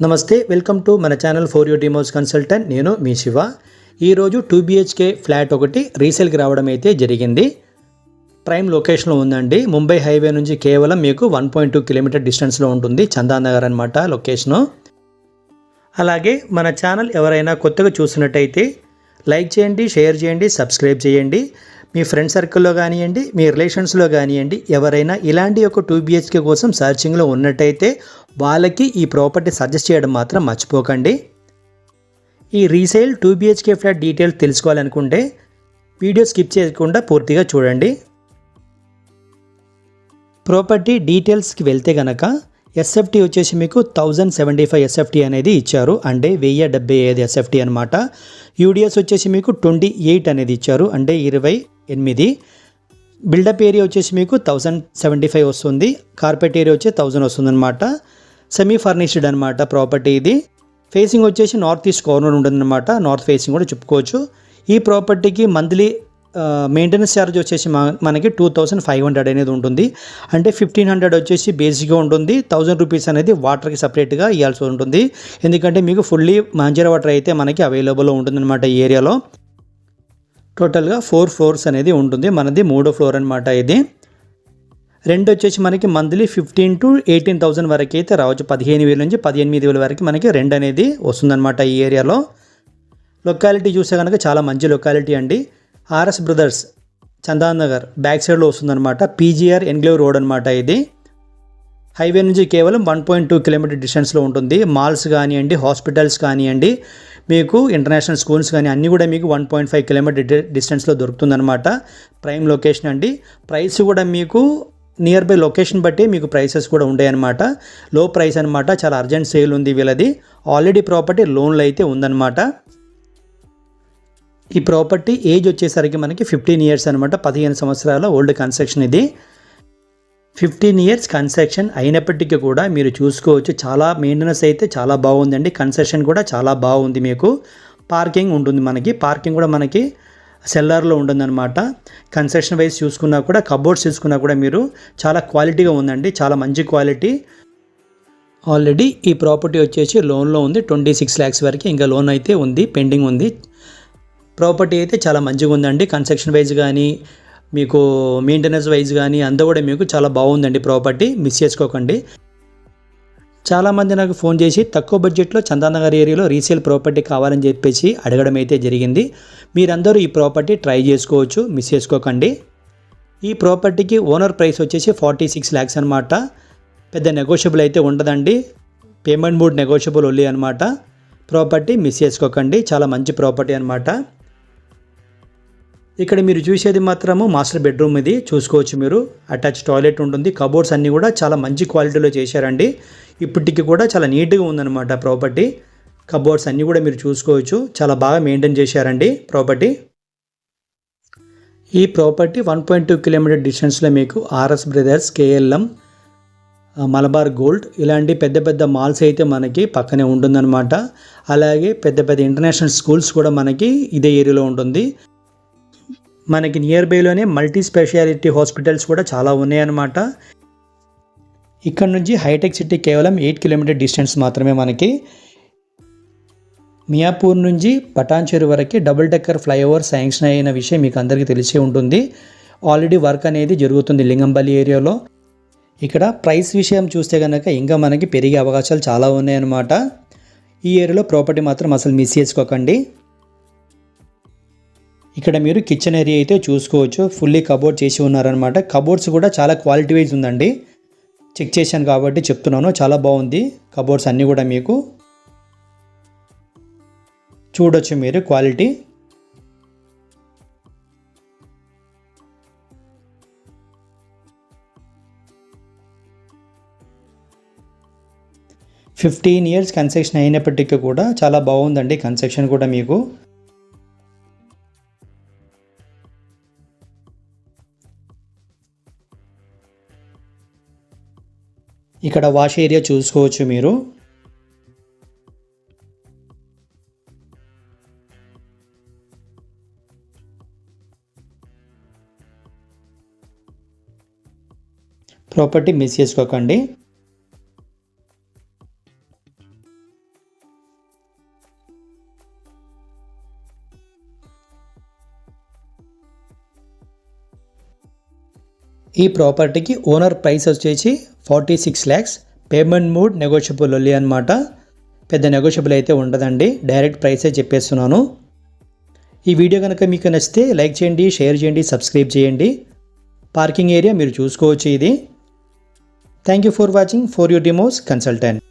నమస్తే, welcome to మన channel for you డిమోస్ consultant. నేను మీ శివ. ఈరోజు 2BHK ఫ్లాట్ ఒకటి రీసేల్కి రావడం అయితే జరిగింది. ప్రైమ్ లొకేషన్లో ఉందండి. ముంబై హైవే నుంచి కేవలం మీకు 1.2 కిలోమీటర్ డిస్టెన్స్లో ఉంటుంది. చందానగర్ అనమాట లొకేషను. అలాగే మన ఛానల్ ఎవరైనా కొత్తగా చూసినట్టయితే లైక్ చేయండి, షేర్ చేయండి, సబ్స్క్రైబ్ చేయండి. మీ ఫ్రెండ్ సర్కిల్లో కానివ్వండి, మీ రిలేషన్స్లో కానివ్వండి, ఎవరైనా ఇలాంటి ఒక 2BHK కోసం సర్చింగ్లో ఉన్నట్టయితే వాళ్ళకి ఈ ప్రాపర్టీ సజెస్ట్ చేయడం మాత్రం మర్చిపోకండి. ఈ రీసేల్ 2BHK ఫ్లాట్ డీటెయిల్స్ తెలుసుకోవాలనుకుంటే వీడియో స్కిప్ చేయకుండా పూర్తిగా చూడండి. ప్రాపర్టీ డీటెయిల్స్కి వెళ్తే కనుక ఎస్ఎఫ్టీ వచ్చేసి మీకు 1075 ఎస్ఎఫ్టీ అనేది ఇచ్చారు, అంటే 1075 ఎస్ఎఫ్టీ అనమాట. యూడిఎస్ వచ్చేసి మీకు 28 అనేది ఇచ్చారు, అంటే 28. బిల్డప్ ఏరియా వచ్చేసి మీకు 1075 వస్తుంది. కార్పెట్ ఏరియా వచ్చి 1000 వస్తుంది అనమాట. సెమీ ఫర్నిష్డ్ అనమాట ప్రాపర్టీ ఇది. ఫేసింగ్ వచ్చేసి నార్త్ ఈస్ట్ కార్నర్ ఉంటుందన్నమాట. నార్త్ ఫేసింగ్ కూడా చెప్పుకోవచ్చు. ఈ ప్రాపర్టీకి మంత్లీ మెయింటెనెన్స్ ఛార్జ్ వచ్చేసి మనకి 2500 అనేది ఉంటుంది. అంటే 1500 వచ్చేసి బేసిక్గా ఉంటుంది. 1000 రూపీస్ అనేది వాటర్కి సపరేట్గా ఇవ్వాల్సి ఉంటుంది. ఎందుకంటే మీకు ఫుల్లీ మంజీరా వాటర్ అయితే మనకి అవైలబుల్లో ఉంటుందన్నమాట ఈ ఏరియాలో. టోటల్గా 4 ఫ్లోర్స్ అనేది ఉంటుంది. మనది 3వ ఫ్లోర్ అనమాట ఇది. రెంట్ వచ్చేసి మనకి మంత్లీ 15,000 to 18,000 వరకు అయితే రావచ్చు. 15,000 నుంచి 18,000 వరకు మనకి రెంట్ అనేది వస్తుందన్నమాట ఈ ఏరియాలో. లొకాలిటీ చూస్తే కనుక చాలా మంచి లొకాలిటీ అండి. ఆర్ఎస్ బ్రదర్స్ చందానగర్ బ్యాక్ సైడ్లో వస్తుందన్నమాట. పీజీఆర్ ఎన్క్లేవ్ రోడ్ అనమాట ఇది. హైవే నుంచి కేవలం 1.2 కిలోమీటర్ డిస్టెన్స్లో ఉంటుంది. మాల్స్ కానివ్వండి, హాస్పిటల్స్ కానివ్వండి, మీకు ఇంటర్నేషనల్ స్కూల్స్ కానీ అన్నీ కూడా మీకు 1.5 కిలోమీటర్ డిస్టెన్స్లో దొరుకుతుందన్నమాట. ప్రైమ్ లొకేషన్ అండి. ప్రైస్ కూడా మీకు నియర్ బై లొకేషన్ బట్టి మీకు ప్రైసెస్ కూడా ఉంటాయన్నమాట. లో ప్రైస్ అనమాట. చాలా అర్జెంట్ సేల్ ఉంది వీళ్ళది. ఆల్రెడీ ప్రాపర్టీ లోన్లో అయితే ఉందన్నమాట. ఈ ప్రాపర్టీ ఏజ్ వచ్చేసరికి మనకి 15 ఇయర్స్ అనమాట. 15 సంవత్సరాల ఓల్డ్ కన్స్ట్రక్షన్ ఇది. 15 ఇయర్స్ కన్స్ట్రక్షన్ అయినప్పటికీ కూడా మీరు చూసుకోవచ్చు, చాలా మెయింటెనెన్స్ అయితే చాలా బాగుందండి. కన్స్ట్రక్షన్ కూడా చాలా బాగుంది. మీకు పార్కింగ్ ఉంటుంది. పార్కింగ్ కూడా మనకి సెల్లార్లో ఉంటుందన్నమాట. కన్స్ట్రక్షన్ వైజ్ చూసుకున్నా కూడా, కబోర్డ్స్ చూసుకున్నా కూడా మీరు చాలా క్వాలిటీగా ఉందండి. చాలా మంచి క్వాలిటీ. ఆల్రెడీ ఈ ప్రాపర్టీ వచ్చేసి లోన్లో ఉంది. 26 lakhs వరకు ఇంకా లోన్ అయితే ఉంది, పెండింగ్ ఉంది. ప్రాపర్టీ అయితే చాలా మంచిగా ఉందండి. కన్స్ట్రక్షన్ వైజ్ కానీ, మీకు మెయింటెనెన్స్ వైజ్ కానీ అంతా కూడా మీకు చాలా బాగుందండి ప్రాపర్టీ. మిస్ చేసుకోకండి. చాలామంది నాకు ఫోన్ చేసి తక్కువ బడ్జెట్లో చందానగర్ ఏరియాలో రీసేల్ ప్రాపర్టీ కావాలని చెప్పేసి అడగడం అయితే జరిగింది. మీరందరూ ఈ ప్రాపర్టీ ట్రై చేసుకోవచ్చు, మిస్ చేసుకోకండి. ఈ ప్రాపర్టీకి ఓనర్ ప్రైస్ వచ్చేసి 46 lakhs అనమాట. పెద్ద నెగోషియబుల్ అయితే ఉండదండి. పేమెంట్ మోడ్ నెగోషియబుల్ ఓన్లీ అనమాట. ప్రాపర్టీ మిస్ చేసుకోకండి. చాలా మంచి ప్రాపర్టీ అనమాట. ఇక్కడ మీరు చూసేది మాత్రము మాస్టర్ బెడ్రూమ్. ఇది చూసుకోవచ్చు మీరు. అటాచ్ టాయిలెట్ ఉంటుంది. కబోర్డ్స్ అన్నీ కూడా చాలా మంచి క్వాలిటీలో చేశారండి. ఇప్పటికి కూడా చాలా నీట్గా ఉందన్నమాట ప్రాపర్టీ. కబోర్డ్స్ అన్నీ కూడా మీరు చూసుకోవచ్చు. చాలా బాగా మెయింటైన్ చేశారండి ప్రాపర్టీ. ఈ ప్రాపర్టీ 1.2 కిలోమీటర్ డిస్టెన్స్లో మీకు RS brothers, KLM, Malabar gold ఇలాంటి పెద్ద పెద్ద మాల్స్ అయితే మనకి పక్కనే ఉంటుందన్నమాట. అలాగే పెద్ద పెద్ద ఇంటర్నేషనల్ స్కూల్స్ కూడా మనకి ఇదే ఏరియాలో ఉంటుంది. మనకి నియర్ బైలోనే మల్టీ స్పెషాలిటీ హాస్పిటల్స్ కూడా చాలా ఉన్నాయన్నమాట. ఇక్కడ నుంచి హైటెక్ సిటీ కేవలం 8 కిలోమీటర్ డిస్టెన్స్ మాత్రమే మనకి. మియాపూర్ నుంచి పటాన్చెరు వరకు డబుల్ డెక్కర్ ఫ్లైఓవర్ శాంక్షన్ అయిన విషయం మీకు అందరికీ తెలిసే ఉంటుంది. ఆల్రెడీ వర్క్ అనేది జరుగుతుంది లింగంపల్లి ఏరియాలో. ఇక్కడ ప్రైస్ విషయం చూస్తే కనుక ఇంకా మనకి పెరిగే అవకాశాలు చాలా ఉన్నాయన్నమాట. ఈ ఏరియాలో ప్రాపర్టీ మాత్రం అసలు మిస్ చేసుకోకండి. ఇక్కడ మీరు కిచెన్ ఏరియా అయితే చూసుకోవచ్చు. ఫుల్లీ కబోర్డ్ చేసి ఉన్నారనమాట. కబోర్డ్స్ కూడా చాలా క్వాలిటీ వైజ్ ఉందండి. చెక్ చేశాను కాబట్టి చెప్తున్నాను. చాలా బాగుంది. కబోర్డ్స్ అన్నీ కూడా మీకు చూడొచ్చు మీరు క్వాలిటీ. ఫిఫ్టీన్ ఇయర్స్ కన్స్ట్రక్షన్ అయినప్పటికీ కూడా చాలా బాగుందండి కన్స్ట్రక్షన్ కూడా మీకు. ఇక్కడ వాష్ ఏరియా చూసుకోవచ్చు మీరు. ప్రాపర్టీ మిస్ చేసుకోకండి. ఈ ప్రాపర్టీకి ఓనర్ ప్రైస్ వచ్చేసి 46 lakhs. Payment mode negotiable only అనమాట. పెద్ద నెగోషియబుల్ అయితే ఉండదండి, డైరెక్ట్ ప్రైసే చెప్పేస్తున్నాను. ఈ వీడియో కనుక మీకు నచ్చితే లైక్ చేయండి, షేర్ చేయండి, సబ్స్క్రైబ్ చేయండి. పార్కింగ్ ఏరియా మీరు చూసుకోవచ్చు ఇది. Thank you for watching for your Demos consultant.